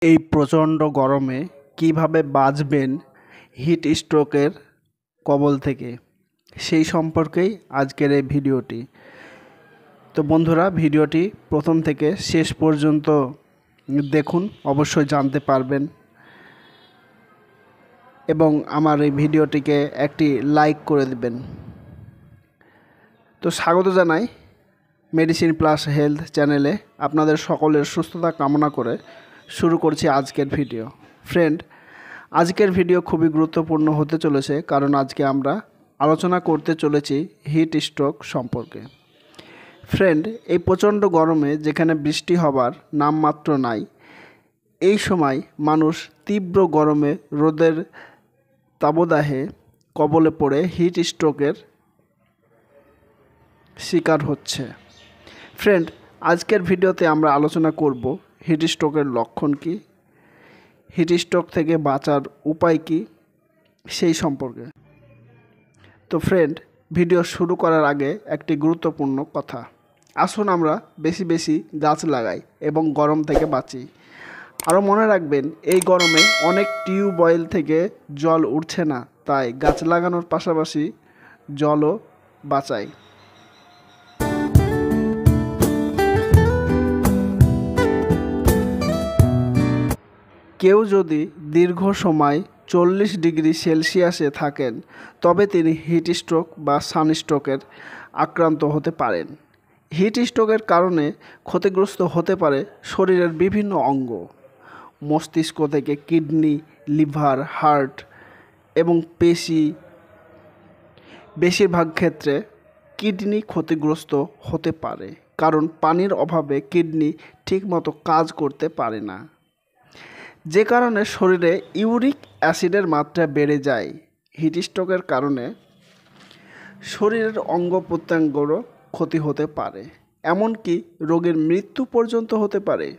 এই প্রচণ্ড গরমে কীভাবে বাঁচবেন হিট স্ট্রোকের কবল থেকে, সেই সম্পর্কেই আজকের এই ভিডিওটি। তো বন্ধুরা, ভিডিওটি প্রথম থেকে শেষ পর্যন্ত দেখুন, অবশ্যই জানতে পারবেন। এবং আমার এই ভিডিওটিকে একটি লাইক করে দেবেন। তো স্বাগত জানাই মেডিসিন প্লাস হেলথ চ্যানেলে। আপনাদের সকলের সুস্থতা কামনা করে শুরু করছি আজকের ভিডিও। ফ্রেন্ড, আজকের ভিডিও খুবই গুরুত্বপূর্ণ হতে চলেছে, কারণ আজকে আমরা আলোচনা করতে চলেছি হিট স্ট্রোক সম্পর্কে। ফ্রেন্ড, এই প্রচণ্ড গরমে যেখানে বৃষ্টি হবার নামমাত্র নাই, এই সময় মানুষ তীব্র গরমে রোদের তাবদাহে কবলে পড়ে হিট স্ট্রোকের শিকার হচ্ছে। ফ্রেন্ড, আজকের ভিডিওতে আমরা আলোচনা করব হিট স্ট্রোকের লক্ষণ কী, হিট স্ট্রোক থেকে বাঁচার উপায় কী, সেই সম্পর্কে। তো ফ্রেন্ড, ভিডিও শুরু করার আগে একটি গুরুত্বপূর্ণ কথা। আসুন আমরা বেশি বেশি গাছ লাগাই এবং গরম থেকে বাঁচি। আরও মনে রাখবেন, এই গরমে অনেক টিউবওয়েল থেকে জল উঠছে না, তাই গাছ লাগানোর পাশাপাশি জলও বাঁচাই। কেউ যদি দীর্ঘ সময় 40 ডিগ্রি সেলসিয়াসে থাকেন, তবে তিনি হিট স্ট্রোক বা সানস্ট্রোকের আক্রান্ত হতে পারেন। হিট স্ট্রোকের কারণে ক্ষতিগ্রস্ত হতে পারে শরীরের বিভিন্ন অঙ্গ, মস্তিষ্ক থেকে কিডনি, লিভার, হার্ট এবং পেশি। বেশিরভাগ ক্ষেত্রে কিডনি ক্ষতিগ্রস্ত হতে পারে, কারণ পানির অভাবে কিডনি ঠিকমতো কাজ করতে পারে না, যে কারণে শরীরে ইউরিক অ্যাসিডের মাত্রা বেড়ে যায়। হিট স্ট্রোকের কারণে শরীরের অঙ্গ প্রত্যঙ্গেরও ক্ষতি হতে পারে, এমনকি রোগীর মৃত্যু পর্যন্ত হতে পারে।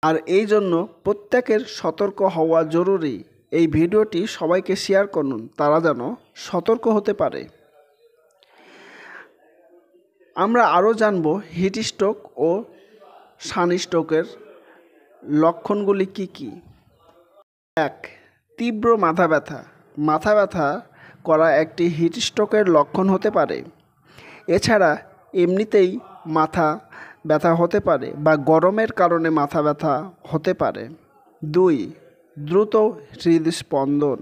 আর এই জন্য প্রত্যেকের সতর্ক হওয়া জরুরি। এই ভিডিওটি সবাইকে শেয়ার করুন, তারা যেন সতর্ক হতে পারে। আমরা আরও জানব হিট স্ট্রোক ও সানস্ট্রোকের লক্ষণগুলি কি কি। 1. তীব্র মাথা ব্যথা। মাথা ব্যথা করা একটি হিট স্ট্রোকের লক্ষণ হতে পারে। এছাড়া এমনিতেই মাথা ব্যথা হতে পারে বা গরমের কারণে মাথা ব্যথা হতে পারে। 2. দ্রুত হৃদস্পন্দন।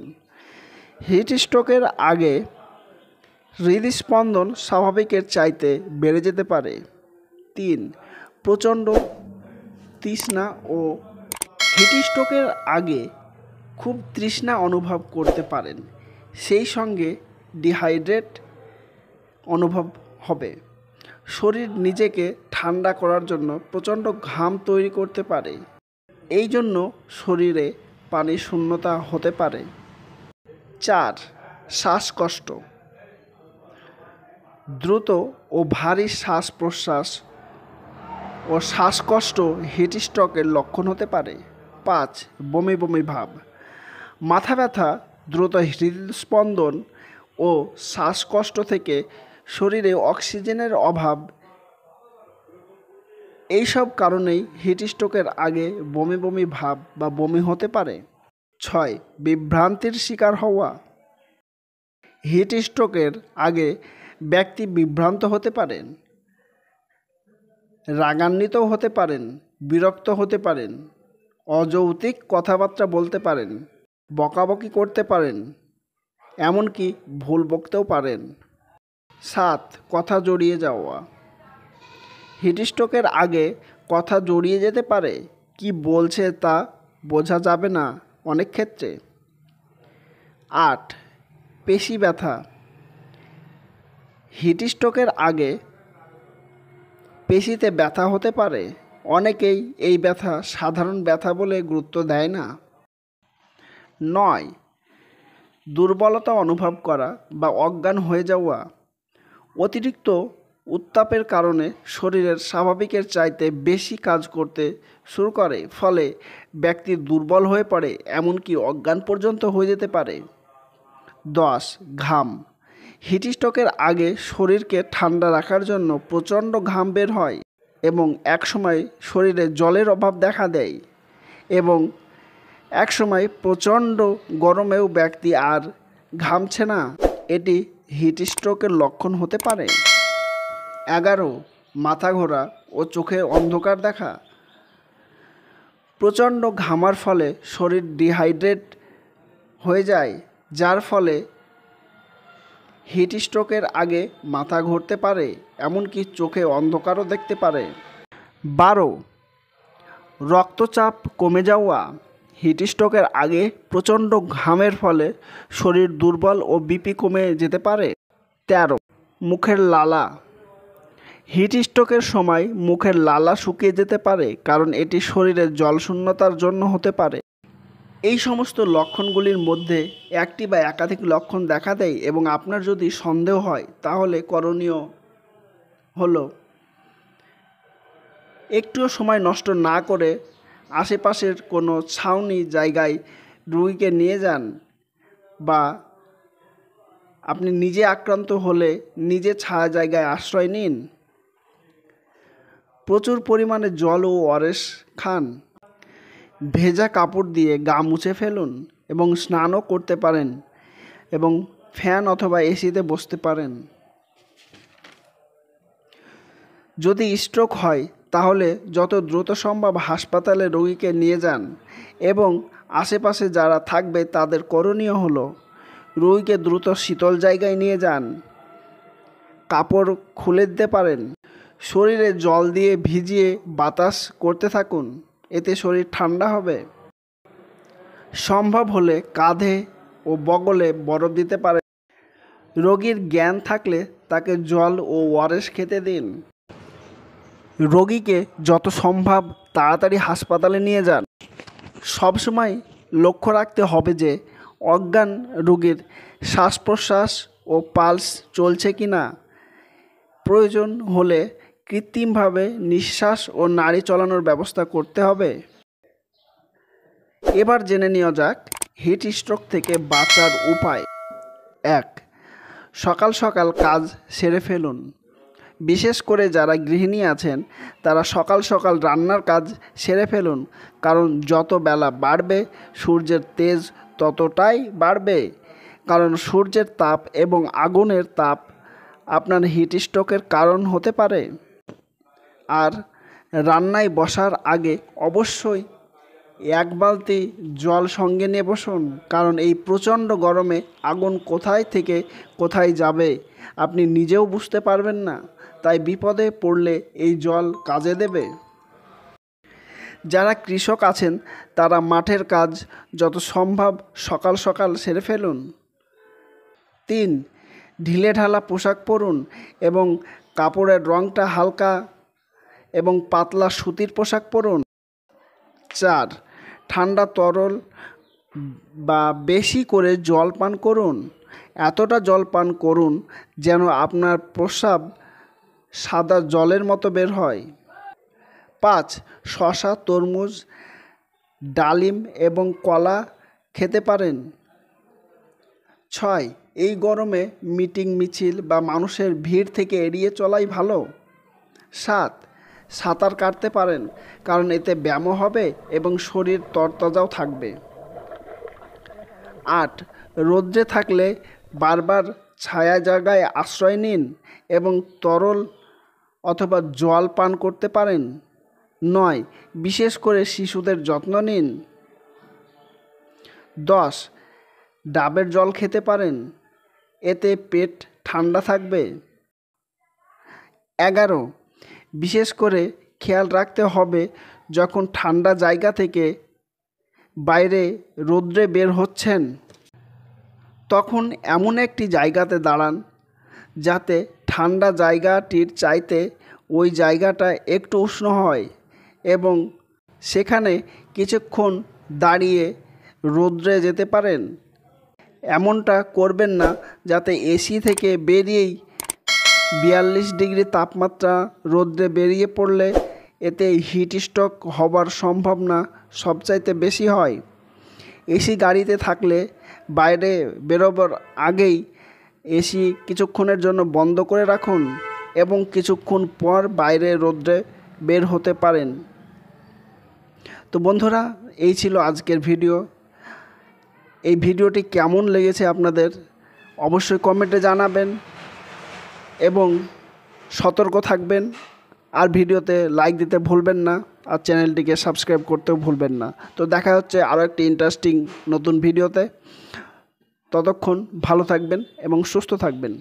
হিট স্ট্রোকের আগে হৃদস্পন্দন স্বাভাবিকের চাইতে বেড়ে যেতে পারে। 3. প্রচণ্ড তৃষ্ণা ও হিট স্ট্রোকের আগে খুব তৃষ্ণা অনুভব করতে পারেন, সেই সঙ্গে ডিহাইড্রেট অনুভব হবে। শরীর নিজেকে ঠান্ডা করার জন্য প্রচণ্ড ঘাম তৈরি করতে পারে, এই জন্য শরীরে পানির শূন্যতা হতে পারে। 4. শ্বাসকষ্ট। দ্রুত ও ভারী শ্বাস প্রশ্বাস ও শ্বাসকষ্ট হিট স্ট্রোকের লক্ষণ হতে পারে। 5. বমি বমি ভাব। মাথা ব্যথা, দ্রুত হৃদস্পন্দন ও শ্বাসকষ্ট থেকে শরীরে অক্সিজেনের অভাব, এইসব কারণেই হিট স্ট্রোকের আগে বমি বমি ভাব বা বমি হতে পারে। 6. বিভ্রান্তির শিকার হওয়া। হিট স্ট্রোকের আগে ব্যক্তি বিভ্রান্ত হতে পারেন, রাগান্বিতও হতে পারেন, বিরক্ত হতে পারেন, অযৌক্তিক কথাবার্তা বলতে পারেন, বকাবকি করতে পারেন, এমনকি ভুল বকতেও পারেন। 7. কথা জড়িয়ে যাওয়া। হিট স্ট্রোকের আগে কথা জড়িয়ে যেতে পারে, কি বলছে তা বোঝা যাবে না অনেক ক্ষেত্রে। 8. পেশি ব্যথা। হিট স্ট্রোকের আগে পেশিতে ব্যথা হতে পারে, অনেকেই এই ব্যথা সাধারণ ব্যথা বলে গুরুত্ব দেয় না। 9. দুর্বলতা অনুভব করা বা অজ্ঞান হয়ে যাওয়া। অতিরিক্ত উত্তাপের কারণে শরীরের স্বাভাবিকের চাইতে বেশি কাজ করতে শুরু করে, ফলে ব্যক্তি দুর্বল হয়ে পড়ে, এমনকি অজ্ঞান পর্যন্ত হয়ে যেতে পারে। 10. ঘাম। হিট স্ট্রোকের আগে শরীরকে ঠান্ডা রাখার জন্য প্রচণ্ড ঘাম বের হয় এবং একসময় শরীরে জলের অভাব দেখা দেয়। এবং একসময় প্রচণ্ড গরমেও ব্যক্তি আর ঘামছে না, এটি হিট স্ট্রোকের লক্ষণ হতে পারে। 11. মাথা ঘোরা ও চোখে অন্ধকার দেখা। প্রচণ্ড ঘামার ফলে শরীর ডিহাইড্রেট হয়ে যায়, যার ফলে হিট স্ট্রোকের আগে মাথা ঘুরতে পারে, এমনকি চোখে অন্ধকারও দেখতে পারে। 12. রক্তচাপ কমে যাওয়া। হিট স্ট্রোকের আগে প্রচণ্ড ঘামের ফলে শরীর দুর্বল ও বিপি কমে যেতে পারে। 13. মুখের লালা। হিট স্ট্রোকের সময় মুখের লালা শুকিয়ে যেতে পারে, কারণ এটি শরীরের জলশূন্যতার জন্য হতে পারে। এই সমস্ত লক্ষণগুলির মধ্যে একটি বা একাধিক লক্ষণ দেখা দেয় এবং আপনার যদি সন্দেহ হয় তাহলে করণীয় হলো একটুও সময় নষ্ট না করে আশেপাশের কোনো ছাউনি জায়গায় রোগীকে নিয়ে যান, বা আপনি নিজে আক্রান্ত হলে নিজে ছায়া জায়গায় আশ্রয় নিন। প্রচুর পরিমাণে জল ও ওআরএস খান। ভেজা কাপড় দিয়ে গা মুছে ফেলুন এবং স্নানও করতে পারেন এবং ফ্যান অথবা এসিতে বসতে পারেন। যদি স্ট্রোক হয় তাহলে যত দ্রুত সম্ভব হাসপাতালে রোগীকে নিয়ে যান এবং আশেপাশে যারা থাকবে তাদের করণীয় হলো রোগীকে দ্রুত শীতল জায়গায় নিয়ে যান। কাপড় খুলে দিতে পারেন। শরীরে জল দিয়ে ভিজিয়ে বাতাস করতে থাকুন, এতে শরীর ঠান্ডা হবে। সম্ভব হলে কাঁধে ও বগলে বরফ দিতে পারেন। রোগীর জ্ঞান থাকলে তাকে জল ও ওআরএস খেতে দিন। রোগীকে যত সম্ভব তাড়াতাড়ি হাসপাতালে নিয়ে যান। সবসময় লক্ষ্য রাখতে হবে যে অজ্ঞান রোগীর শ্বাস প্রশ্বাস ও পালস চলছে কিনা। প্রয়োজন হলে কৃত্রিমভাবে নিঃশ্বাস ও নাড়ি চলানোর ব্যবস্থা করতে হবে। এবার জেনে নেওয়া যাক হিট স্ট্রোক থেকে বাঁচার উপায়। 1. সকাল সকাল কাজ সেরে ফেলুন। বিশেষ করে যারা গৃহিণী আছেন তারা সকাল সকাল রান্নার কাজ সেরে ফেলুন, কারণ যত বেলা বাড়বে সূর্যের তেজ ততটাই বাড়বে, কারণ সূর্যের তাপ এবং আগুনের তাপ আপনার হিট স্ট্রোকের কারণ হতে পারে। আর রান্নায় বসার আগে অবশ্যই 1 বালতি জল সঙ্গে নিয়ে বসুন, কারণ এই প্রচণ্ড গরমে আগুন কোথায় থেকে কোথায় যাবে আপনি নিজেও বুঝতে পারবেন না, তাই বিপদে পড়লে এই জল কাজে দেবে। যারা কৃষক আছেন তারা মাঠের কাজ যত সম্ভব সকাল সকাল সেরে ফেলুন। 3. ঢিলেঢালা পোশাক পরুন এবং কাপড়ের রঙটা হালকা এবং পাতলা সুতির পোশাক পরুন। 4. ঠান্ডা তরল বা বেশি করে জল পান করুন। এতটা জল পান করুন যেন আপনার প্রস্রাব সাদা জলের মতো বের হয়। 5. শসা, তরমুজ, ডালিম এবং কলা খেতে পারেন। 6. এই গরমে মিটিং মিছিল বা মানুষের ভিড় থেকে এড়িয়ে চলাই ভালো। 7. সাঁতার কাটতে পারেন, কারণ এতে ব্যায়ামও হবে এবং শরীর তরতাজাও থাকবে। 8. রোদ্রে থাকলে বারবার ছায়া জায়গায় আশ্রয় নিন এবং তরল অথবা জল পান করতে পারেন। 9. বিশেষ করে শিশুদের যত্ন নিন। 10. ডাবের জল খেতে পারেন, এতে পেট ঠান্ডা থাকবে। 11. বিশেষ করে খেয়াল রাখতে হবে যখন ঠান্ডা জায়গা থেকে বাইরে রোদ্রে বের হচ্ছেন তখন এমন একটি জায়গাতে দাঁড়ান যাতে ঠান্ডা জায়গাটির চাইতে ওই জায়গাটা একটু উষ্ণ হয় এবং সেখানে কিছুক্ষণ দাঁড়িয়ে রোদ্রে যেতে পারেন। এমনটা করবেন না যাতে এসি থেকে বেরিয়েই 42 ডিগ্রি তাপমাত্রা রোদ্রে বেরিয়ে পড়লে এতে হিট স্ট্রোক হবার সম্ভাবনা সবচাইতে বেশি হয়। এসি গাড়িতে থাকলে বাইরে বেরোবার আগেই এসি কিছুক্ষণের জন্য বন্ধ করে রাখুন এবং কিছুক্ষণ পর বাইরে রোদ্রে বের হতে পারেন। তো বন্ধুরা, এই ছিল আজকের ভিডিও। এই ভিডিওটি কেমন লেগেছে আপনাদের অবশ্যই কমেন্টে জানাবেন এবং সতর্ক থাকবেন। আর ভিডিওতে লাইক দিতে ভুলবেন না, আর চ্যানেলটিকে সাবস্ক্রাইব করতেও ভুলবেন না। তো দেখা হচ্ছে আরও একটি ইন্টারেস্টিং নতুন ভিডিওতে। ততক্ষণ ভালো থাকবেন এবং সুস্থ থাকবেন।